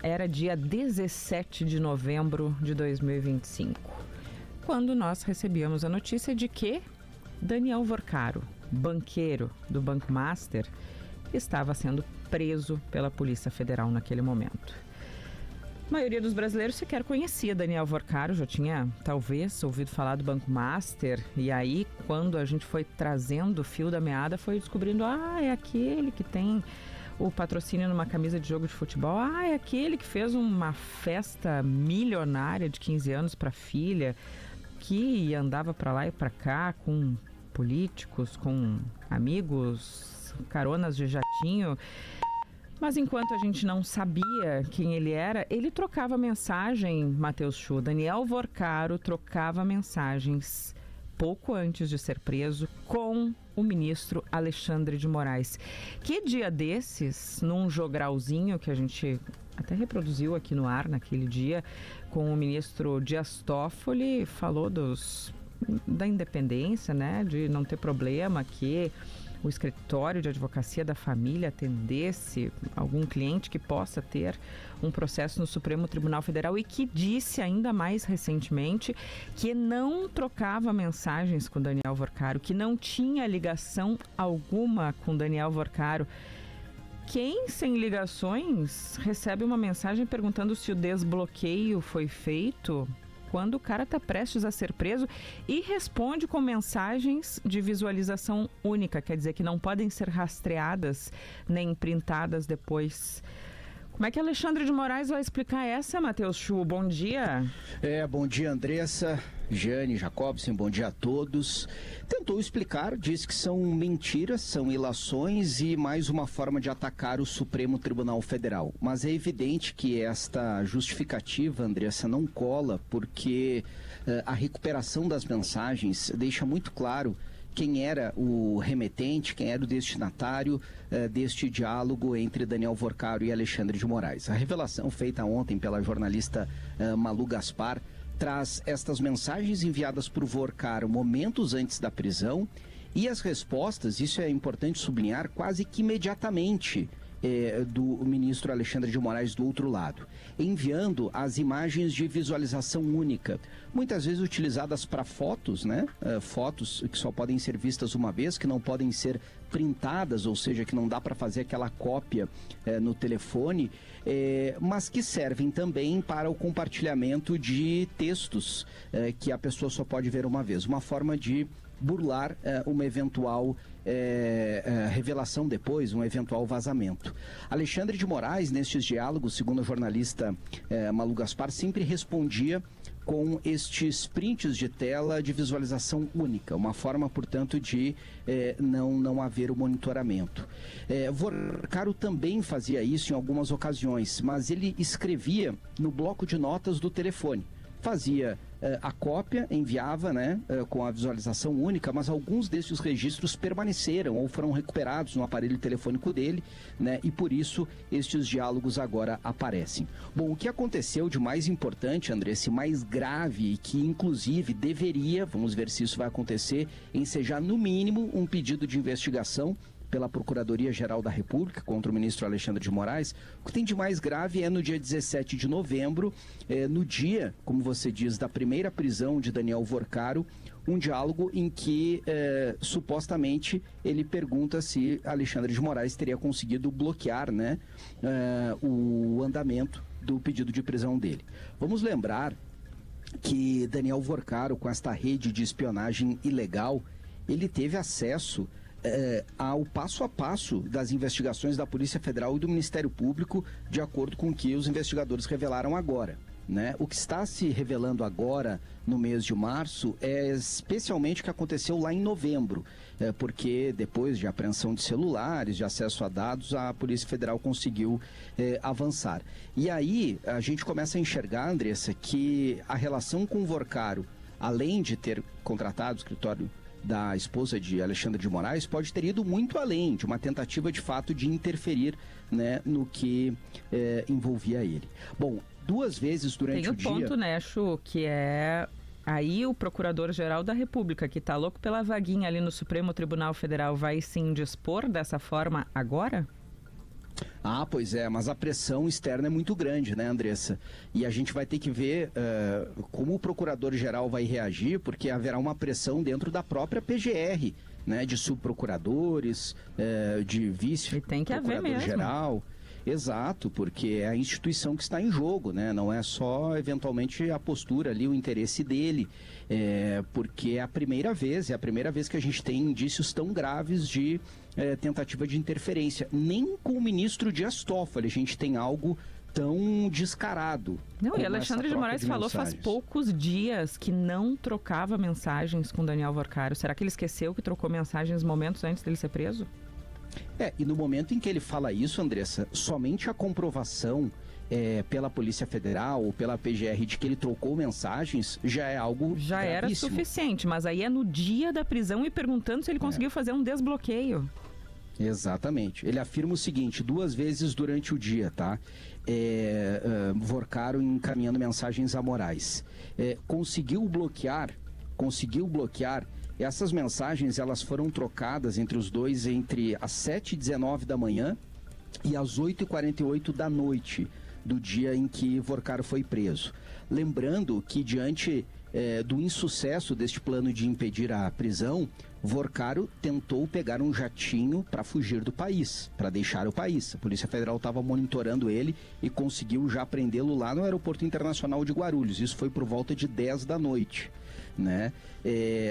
era dia 17 de novembro de 2025, quando nós recebíamos a notícia de que Daniel Vorcaro, banqueiro do Banco Master, estava sendo preso pela Polícia Federal naquele momento. A maioria dos brasileiros sequer conhecia Daniel Vorcaro, já tinha talvez ouvido falar do Banco Master, e aí quando a gente foi trazendo o fio da meada, foi descobrindo, é aquele que tem o patrocínio numa camisa de jogo de futebol, é aquele que fez uma festa milionária de 15 anos para a filha, que andava para lá e para cá com políticos, com amigos, caronas de jatinho. Mas enquanto a gente não sabia quem ele era, ele trocava mensagem, Matheus Chu. Daniel Vorcaro trocava mensagens pouco antes de ser preso com o ministro Alexandre de Moraes. Que dia desses, num jogralzinho que a gente até reproduziu aqui no ar naquele dia, com o ministro Dias Toffoli, falou da independência, né, de não ter problema que o escritório de advocacia da família atendesse algum cliente que possa ter um processo no Supremo Tribunal Federal, e que disse ainda mais recentemente que não trocava mensagens com Daniel Vorcaro, que não tinha ligação alguma com Daniel Vorcaro. Quem sem ligações recebe uma mensagem perguntando se o desbloqueio foi feito quando o cara está prestes a ser preso e responde com mensagens de visualização única, quer dizer que não podem ser rastreadas nem printadas depois? Como é que Alexandre de Moraes vai explicar essa, Matheus Chu? Bom dia. Bom dia, Andressa, Jane, Jacobsen, bom dia a todos. Tentou explicar, diz que são mentiras, são ilações e mais uma forma de atacar o Supremo Tribunal Federal. Mas é evidente que esta justificativa, Andressa, não cola, porque a recuperação das mensagens deixa muito claro quem era o remetente, quem era o destinatário deste diálogo entre Daniel Vorcaro e Alexandre de Moraes. A revelação feita ontem pela jornalista Malu Gaspar traz estas mensagens enviadas por Vorcaro momentos antes da prisão e as respostas, isso é importante sublinhar, quase que imediatamente do ministro Alexandre de Moraes do outro lado, enviando as imagens de visualização única, muitas vezes utilizadas para fotos, né? Fotos que só podem ser vistas uma vez, que não podem ser printadas, ou seja, que não dá para fazer aquela cópia no telefone, mas que servem também para o compartilhamento de textos que a pessoa só pode ver uma vez, uma forma de burlar uma eventual revelação depois, um eventual vazamento. Alexandre de Moraes, nestes diálogos, segundo a jornalista Malu Gaspar, sempre respondia com estes prints de tela de visualização única, uma forma, portanto, de não haver o monitoramento. Vorcaro também fazia isso em algumas ocasiões, mas ele escrevia no bloco de notas do telefone. Fazia a cópia, enviava, com a visualização única, mas alguns desses registros permaneceram ou foram recuperados no aparelho telefônico dele, e por isso estes diálogos agora aparecem. Bom, o que aconteceu de mais importante, Andressa, mais grave e que inclusive deveria, vamos ver se isso vai acontecer, ensejar no mínimo um pedido de investigação pela Procuradoria-Geral da República contra o ministro Alexandre de Moraes. O que tem de mais grave é no dia 17 de novembro, no dia, como você diz, da primeira prisão de Daniel Vorcaro, um diálogo em que supostamente ele pergunta se Alexandre de Moraes teria conseguido bloquear o andamento do pedido de prisão dele. Vamos lembrar que Daniel Vorcaro, com esta rede de espionagem ilegal, ele teve acesso ao passo a passo das investigações da Polícia Federal e do Ministério Público, de acordo com o que os investigadores revelaram agora. O que está se revelando agora no mês de março é especialmente o que aconteceu lá em novembro, porque depois de apreensão de celulares, de acesso a dados, a Polícia Federal conseguiu avançar. E aí a gente começa a enxergar, Andressa, que a relação com o Vorcaro, além de ter contratado o escritório da esposa de Alexandre de Moraes, pode ter ido muito além de uma tentativa de fato de interferir no que envolvia ele. Bom, 2 vezes durante o dia... Tem o ponto, Chu, que é aí o Procurador-Geral da República, que está louco pela vaguinha ali no Supremo Tribunal Federal, vai se indispor dessa forma agora? Ah, pois é, mas a pressão externa é muito grande, né, Andressa? E a gente vai ter que ver como o procurador-geral vai reagir, porque haverá uma pressão dentro da própria PGR, né, de subprocuradores, de vice-procurador-geral. Exato, porque é a instituição que está em jogo, né? Não é só, eventualmente, a postura ali, o interesse dele, porque é a primeira vez que a gente tem indícios tão graves de tentativa de interferência. Nem com o ministro Dias Toffoli a gente tem algo tão descarado. Não, e Alexandre de Moraes falou faz poucos dias que não trocava mensagens com Daniel Vorcaro. Será que ele esqueceu que trocou mensagens momentos antes dele ser preso? E no momento em que ele fala isso, Andressa, somente a comprovação pela Polícia Federal ou pela PGR de que ele trocou mensagens já é algo já gravíssimo. Era suficiente, mas aí é no dia da prisão e perguntando se ele conseguiu fazer um desbloqueio. Exatamente. Ele afirma o seguinte, 2 vezes durante o dia, tá? Vorcaro encaminhando mensagens a Moraes. Conseguiu bloquear. Essas mensagens, elas foram trocadas entre os dois entre as 7h19 da manhã e as 8h48 da noite do dia em que Vorcaro foi preso. Lembrando que, diante do insucesso deste plano de impedir a prisão, Vorcaro tentou pegar um jatinho para fugir do país, para deixar o país. A Polícia Federal estava monitorando ele e conseguiu já prendê-lo lá no Aeroporto Internacional de Guarulhos. Isso foi por volta de 10 da noite. Né?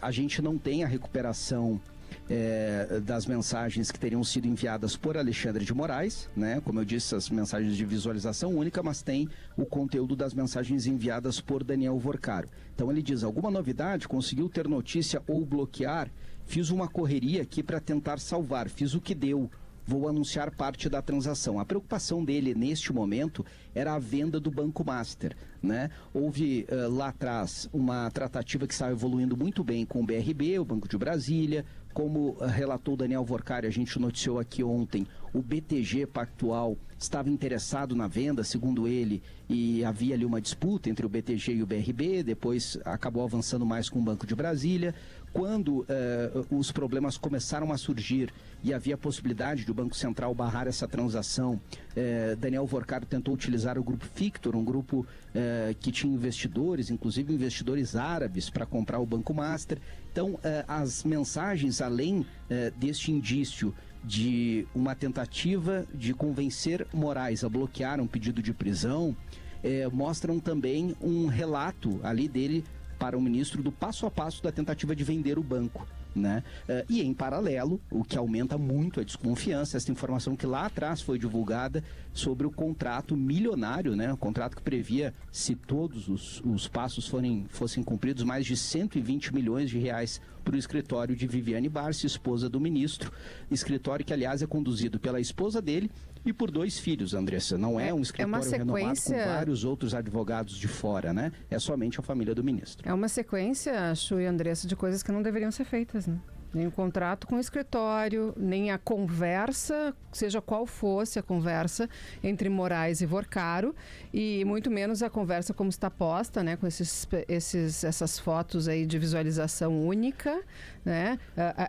A gente não tem a recuperação das mensagens que teriam sido enviadas por Alexandre de Moraes, né? Como eu disse, as mensagens de visualização única, mas tem o conteúdo das mensagens enviadas por Daniel Vorcaro. Então ele diz, alguma novidade? Conseguiu ter notícia ou bloquear? Fiz uma correria aqui para tentar salvar, fiz o que deu. Vou anunciar parte da transação. A preocupação dele neste momento era a venda do Banco Master, né? Houve lá atrás uma tratativa que estava evoluindo muito bem com o BRB, o Banco de Brasília. Como relatou Daniel Vorcaro, a gente noticiou aqui ontem, o BTG Pactual estava interessado na venda, segundo ele, e havia ali uma disputa entre o BTG e o BRB, depois acabou avançando mais com o Banco de Brasília. Quando os problemas começaram a surgir e havia a possibilidade de o Banco Central barrar essa transação, Daniel Vorcaro tentou utilizar o Grupo Fictor, um grupo que tinha investidores, inclusive investidores árabes, para comprar o Banco Master. Então, as mensagens, além deste indício de uma tentativa de convencer Moraes a bloquear um pedido de prisão, mostram também um relato ali dele para o ministro do passo a passo da tentativa de vender o banco, né? E em paralelo, o que aumenta muito a desconfiança, essa informação que lá atrás foi divulgada sobre o contrato milionário, né? O contrato que previa, se todos os passos fossem cumpridos, mais de 120 milhões de reais para o escritório de Viviane Barsi, esposa do ministro. Escritório que, aliás, é conduzido pela esposa dele e por 2 filhos, Andressa. Não é um escritório renomado com vários outros advogados de fora, né? É somente a família do ministro. É uma sequência, Chu e Andressa, de coisas que não deveriam ser feitas, né? Nem o contrato com o escritório, nem a conversa, seja qual fosse a conversa entre Moraes e Vorcaro, e muito menos a conversa como está posta, né, com essas fotos aí de visualização única, né?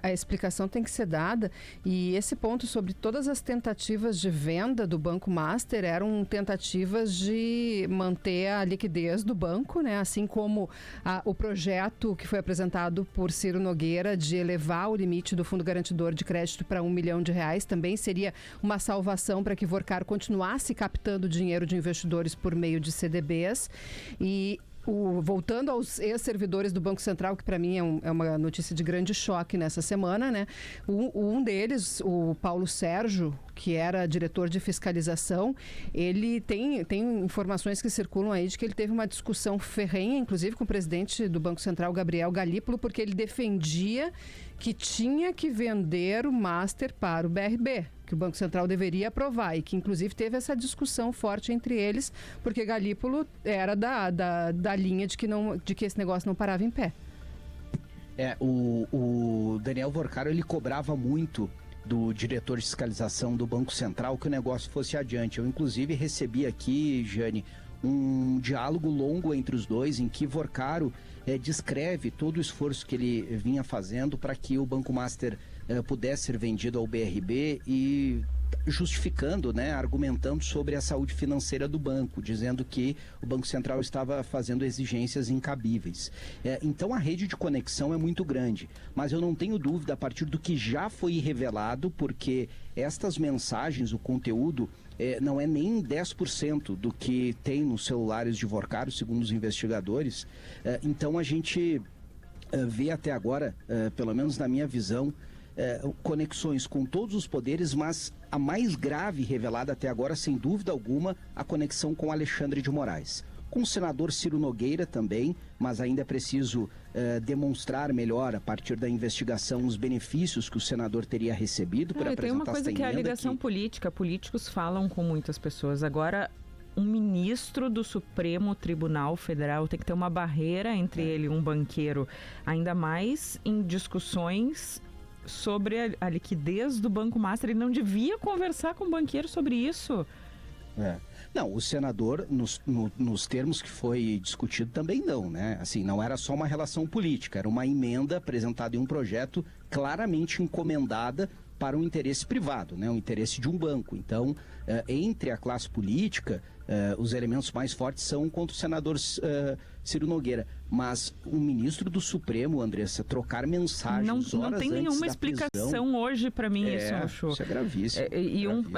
A explicação tem que ser dada, e esse ponto sobre todas as tentativas de venda do Banco Master eram tentativas de manter a liquidez do banco, né? Assim como o projeto que foi apresentado por Ciro Nogueira de elevar o limite do Fundo Garantidor de Crédito para R$1 milhão, também seria uma salvação para que Vorcaro continuasse captando dinheiro de investidores por meio de CDBs. E voltando aos ex-servidores do Banco Central, que para mim é uma notícia de grande choque nessa semana, né? Um deles, o Paulo Sérgio, que era diretor de fiscalização, ele tem informações que circulam aí de que ele teve uma discussão ferrenha, inclusive com o presidente do Banco Central, Gabriel Galípolo, porque ele defendia que tinha que vender o Master para o BRB, que o Banco Central deveria aprovar, e que inclusive teve essa discussão forte entre eles, porque Galípolo era da linha de que esse negócio não parava em pé. O Daniel Vorcaro, ele cobrava muito do diretor de fiscalização do Banco Central que o negócio fosse adiante. Eu, inclusive, recebi aqui, Jane, um diálogo longo entre os dois, em que Vorcaro descreve todo o esforço que ele vinha fazendo para que o Banco Master pudesse ser vendido ao BRB, e justificando, né, argumentando sobre a saúde financeira do banco, dizendo que o Banco Central estava fazendo exigências incabíveis. Então a rede de conexão é muito grande, mas eu não tenho dúvida a partir do que já foi revelado, porque estas mensagens, o conteúdo, não é nem 10% do que tem nos celulares de Vorcaro, segundo os investigadores. Então a gente vê até agora, pelo menos na minha visão, conexões com todos os poderes, mas a mais grave revelada até agora, sem dúvida alguma, a conexão com Alexandre de Moraes. Com o senador Ciro Nogueira também, mas ainda é preciso demonstrar melhor, a partir da investigação, os benefícios que o senador teria recebido por apresentar esta emenda. Tem uma coisa que é a ligação política. Políticos falam com muitas pessoas. Agora, um ministro do Supremo Tribunal Federal tem que ter uma barreira entre ele e um banqueiro, ainda mais em discussões sobre a liquidez do Banco Master. Ele não devia conversar com o banqueiro sobre isso. Não, o senador, nos termos que foi discutido, também não, né? Assim, não era só uma relação política, era uma emenda apresentada em um projeto claramente encomendada para um interesse privado, né? Um interesse de um banco. Então, entre a classe política, os elementos mais fortes são contra o senador Ciro Nogueira. Mas o ministro do Supremo, Andressa, trocar mensagens não tem nenhuma explicação hoje para mim isso, Isso é gravíssimo.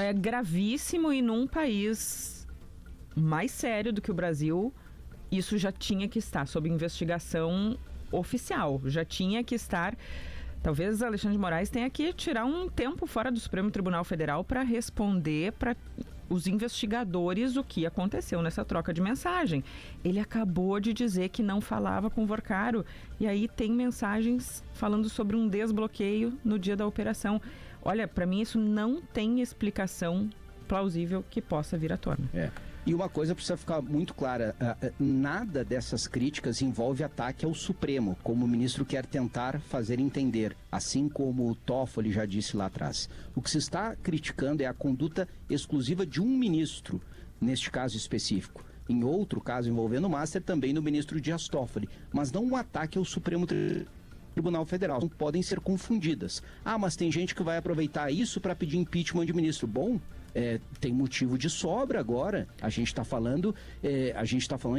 É gravíssimo, e num país mais sério do que o Brasil, isso já tinha que estar sob investigação oficial, já tinha que estar. Talvez Alexandre de Moraes tenha que tirar um tempo fora do Supremo Tribunal Federal para responder para os investigadores o que aconteceu nessa troca de mensagem. Ele acabou de dizer que não falava com o Vorcaro, e aí tem mensagens falando sobre um desbloqueio no dia da operação. Olha, para mim isso não tem explicação plausível que possa vir à tona. E uma coisa precisa ficar muito clara, nada dessas críticas envolve ataque ao Supremo, como o ministro quer tentar fazer entender, assim como o Toffoli já disse lá atrás. O que se está criticando é a conduta exclusiva de um ministro, neste caso específico. Em outro caso envolvendo o Master, também no ministro Dias Toffoli, mas não um ataque ao Supremo Tribunal Federal. Não podem ser confundidas. Mas tem gente que vai aproveitar isso para pedir impeachment de ministro. Bom, tem motivo de sobra agora. A gente está falando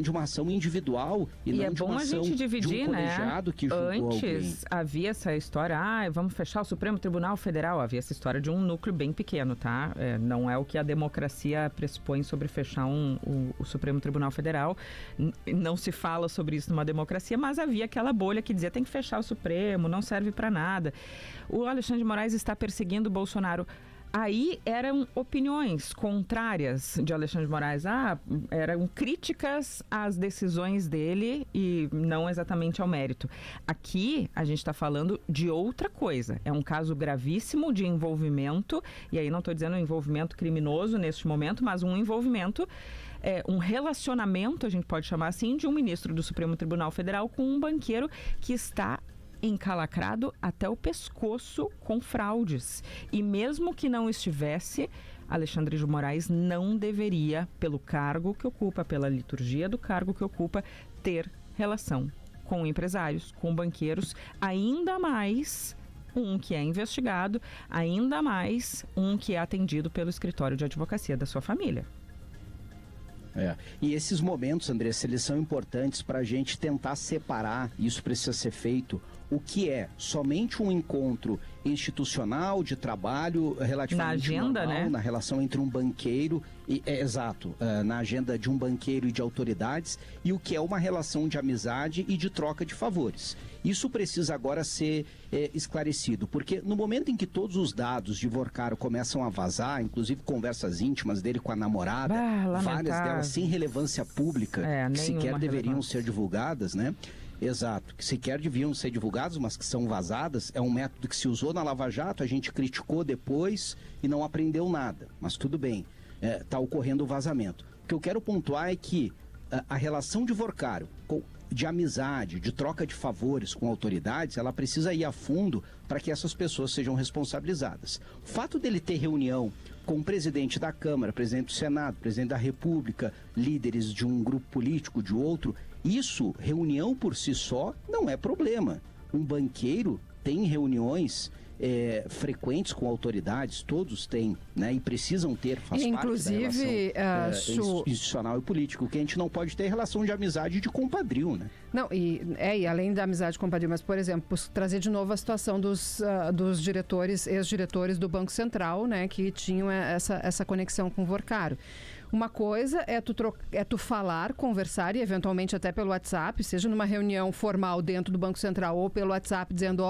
de uma ação individual e não de uma ação de um colegiado que julgou alguém. Antes havia essa história, vamos fechar o Supremo Tribunal Federal. Havia essa história de um núcleo bem pequeno, tá? Não é o que a democracia pressupõe sobre fechar o Supremo Tribunal Federal. Não se fala sobre isso numa democracia, mas havia aquela bolha que dizia tem que fechar o Supremo, não serve para nada. O Alexandre de Moraes está perseguindo o Bolsonaro. Aí eram opiniões contrárias de Alexandre de Moraes. Eram críticas às decisões dele e não exatamente ao mérito. Aqui a gente está falando de outra coisa. É um caso gravíssimo de envolvimento, e aí não estou dizendo envolvimento criminoso neste momento, mas um envolvimento, um relacionamento, a gente pode chamar assim, de um ministro do Supremo Tribunal Federal com um banqueiro que está encalacrado até o pescoço com fraudes. E mesmo que não estivesse, Alexandre de Moraes não deveria, pelo cargo que ocupa, pela liturgia do cargo que ocupa, ter relação com empresários, com banqueiros, ainda mais um que é investigado, ainda mais um que é atendido pelo escritório de advocacia da sua família. E esses momentos, Andressa, eles são importantes para a gente tentar separar, isso precisa ser feito, o que é somente um encontro institucional de trabalho relativamente na agenda, normal, né? Na relação entre um banqueiro na agenda de um banqueiro e de autoridades, e o que é uma relação de amizade e de troca de favores. Isso precisa agora ser esclarecido, porque no momento em que todos os dados de Vorcaro começam a vazar, inclusive conversas íntimas dele com a namorada, várias delas sem relevância pública, que sequer deveriam ser divulgadas, né? Exato, que sequer deviam ser divulgados, mas que são vazadas. É um método que se usou na Lava Jato, a gente criticou depois e não aprendeu nada, mas tudo bem, está ocorrendo o vazamento. O que eu quero pontuar é que a relação de Vorcaro, de amizade, de troca de favores com autoridades, ela precisa ir a fundo para que essas pessoas sejam responsabilizadas. O fato dele ter reunião com o presidente da Câmara, presidente do Senado, presidente da República, líderes de um grupo político, de outro, isso, reunião por si só, não é problema. Um banqueiro tem reuniões frequentes com autoridades, todos têm, né? E precisam ter, faz inclusive, parte da relação institucional e político. O que a gente não pode ter é relação de amizade e de compadrio, né? Não, e além da amizade com o compadrio, mas, por exemplo, trazer de novo a situação dos diretores, ex-diretores do Banco Central, né, que tinham essa conexão com o Vorcaro. Uma coisa é tu falar, conversar e eventualmente até pelo WhatsApp, seja numa reunião formal dentro do Banco Central ou pelo WhatsApp dizendo,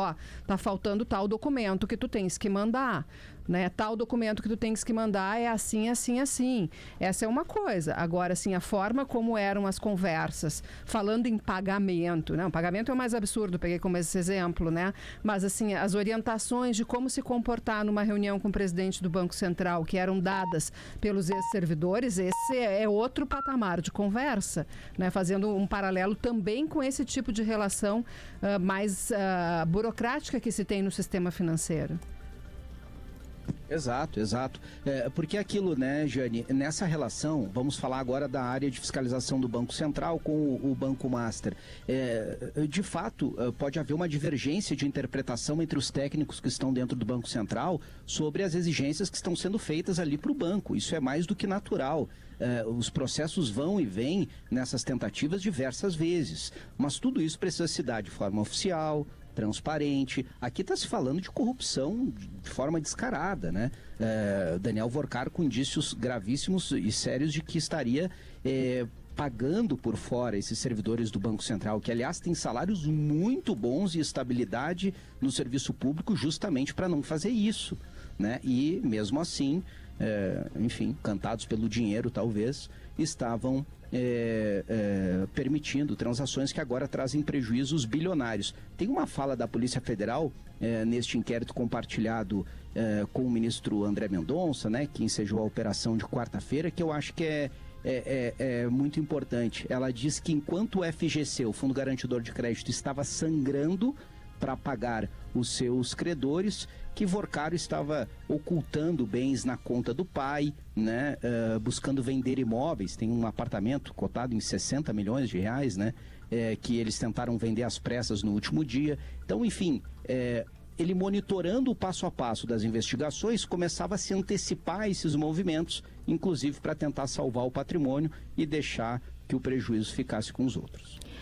tá faltando tal documento que tu tens que mandar, né? Tal documento que tu tens que mandar é assim, assim, assim. Essa é uma coisa. Agora, assim, a forma como eram as conversas, falando em pagamento, né? O pagamento é o mais absurdo, peguei como esse exemplo, né? Mas, assim, as orientações de como se comportar numa reunião com o presidente do Banco Central, que eram dadas pelos ex-servidores, esse é outro patamar de conversa, né? Fazendo um paralelo também com esse tipo de relação mais burocrática que se tem no sistema financeiro. Exato. Porque aquilo, né, Jane, nessa relação, vamos falar agora da área de fiscalização do Banco Central com o Banco Master. De fato, pode haver uma divergência de interpretação entre os técnicos que estão dentro do Banco Central sobre as exigências que estão sendo feitas ali para o banco. Isso é mais do que natural. Os processos vão e vêm nessas tentativas diversas vezes. Mas tudo isso precisa se dar de forma oficial, transparente. Aqui está se falando de corrupção de forma descarada, né? Daniel Vorcaro com indícios gravíssimos e sérios de que estaria pagando por fora esses servidores do Banco Central, que aliás tem salários muito bons e estabilidade no serviço público justamente para não fazer isso, né? E mesmo assim, enfim, cantados pelo dinheiro talvez, estavam permitindo transações que agora trazem prejuízos bilionários. Tem uma fala da Polícia Federal neste inquérito compartilhado com o ministro André Mendonça, né, que ensejou a operação de quarta-feira, que eu acho que é muito importante. Ela diz que enquanto o FGC, o Fundo Garantidor de Crédito, estava sangrando para pagar os seus credores, que Vorcaro estava ocultando bens na conta do pai, né, buscando vender imóveis. Tem um apartamento cotado em 60 milhões de reais, né, que eles tentaram vender às pressas no último dia. Então, enfim, ele monitorando o passo a passo das investigações, começava a se antecipar a esses movimentos, inclusive para tentar salvar o patrimônio e deixar que o prejuízo ficasse com os outros.